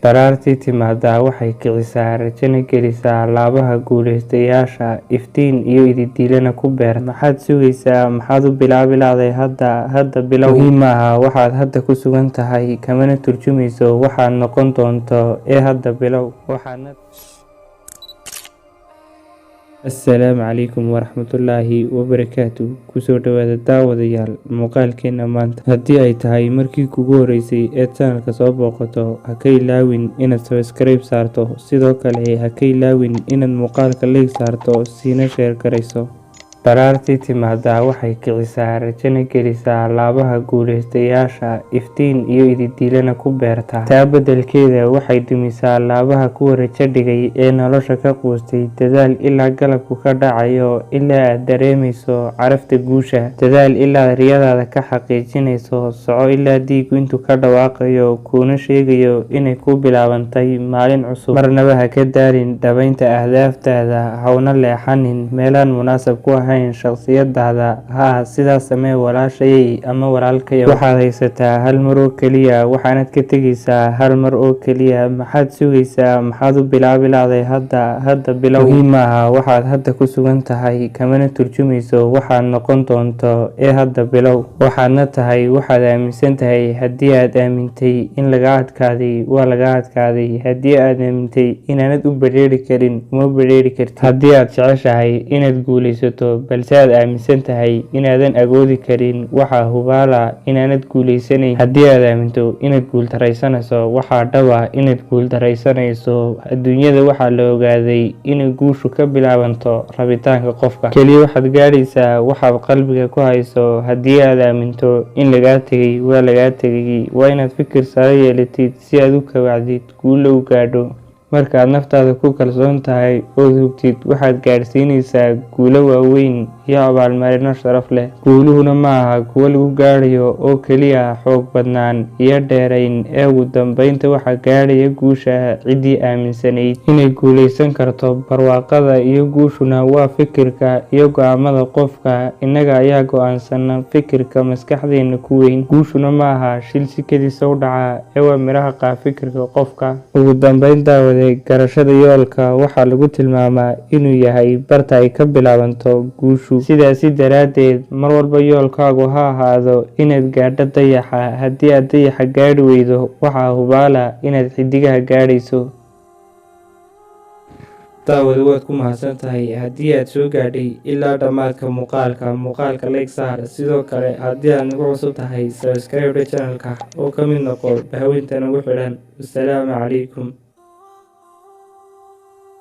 Daraartii timaaddaa waxay kicisaa rajana gelisaa laabaha guulaystayaasha, iftiin iyo ididiilana ku beerta. Maxaad sugaysaa? Maxaad u bilaabi lahayd hadda bilow. Muhiim maaha waxaad hadda ku sugan tahay, kamana turjumayso waxaad noqon doonto, hadda bilow. Assalaamu calaykum waraxmatullaahi wabarakaatuh. Kusoo dhawaada daawadayaal muuqaalkeena maanta. Haddii ay tahay markii kugu horeysay ee channelka soo booqato, ha ka ilaawin inaad subscribe saarto, sidoo kale ha ka ilaawin inaad muuqaalka like saarto siina share garayso. Daraartii timaaddaa waxay kicisaa rajana gelisaa laabaha guulaystayaasha, iftiin iyo ididiilana ku beerta. Taa beddelkeeda waxay dumisaa laabaha kuwa rajo dhigay ee nolosha ka quustay. Dadaal ilaa galabku ka dhacayo, ilaa aad dareemayso carafta guusha. Dadaal ilaa riyadaada ka xaqiijinayso. Soco ilaa dhiiggu intuu ka dhawaaqayo kuuna sheegayo inay ku bilaabantay maalin cusub. Marnaba ha ka daalin dhabaynta ahdaaftaada, hawna leexanin meelaan munaasab ku ahayn shakhsiyadaada. Sidaas samee walaashayay ama walaalkayow. Waxaad haysataa hal mar oo keliya, waxaanad ka tegaysaa hal mar oo keliya. Maxaad sugaysaa? Maxaad u bilaabi lahayd hadda bilow. Muhiim maaha waxaad hadda ku sugan tahay, kamana turjumayso waxaad noqon doonto, hadda bilow. Waxaadna tahay waxaad aaminsan tahay. Haddii aad aamintay in lagaa adkaaday, waa lagaa adkaaday. Haddii aad aamintay inaanad u badheeri karin, uma badheeri kartid. Haddii aad jeceshahay inaad guulaysato balse aad aaminsan tahay inaadan awoodi karin, waxaa hubaala inaanad guulaysanayn. Haddii aad aaminto inaad guuldaraysanayso, waxaa dhaba inaad guuldaraysanayso. Adduunyada waxaa la ogaaday inay guushu ka bilaabanto rabitaanka qofka keliya. Waxaad gaadhaysaa waxaad qalbiga ku hayso. Haddii aad aaminto in lagaa tegay, waa lagaa tegay. Waa inaad fikir sare yeelatid si aad u kobacdid, guulo u gaadho. Markaad naftaada ku kalsoon tahay ood hubtid, waxaad gaadhsiinaysaa guulo waaweyn iyo abaalmarino sharaf leh. Guuluhuna ma aha kuwo lagu gaadhayo oo keliya xoog badnaan iyo dheerayn, ugu dambeynta waxaa gaadhaya guusha ciddii aaminsanayd inay guulaysan karto. Barwaaqada iyo guushuna waa fikirka iyo go'aamada qofka. Innaga ayaa go'aansana fikirka maskaxdeena ku weyn. Guushuna ma aha shil si kedis u dhaca, waa miraha fikirka qofka. Ugu dambeyn garashada yoolka waxaa lagu tilmaamaa inuu yahay barta ay ka bilaabanto guushu. Sidaasi daraaddeed, mar walba yoolkaagu ha ahaado inaad gaadho dayaxa. Haddii aad dayaxa gaadhi weydo, waxaa hubaala inaad xidigaha gaadhayso. Daawada waad ku mahadsan tahay haddii aad soo gaadhay ilaa dhammaadka muuqaalka like saar. Sidoo kale haddii aad nagu cusub tahay, subscribe channelka oo ka mid noqo bahweynta nagu xidhan. Assalaamu calaykum.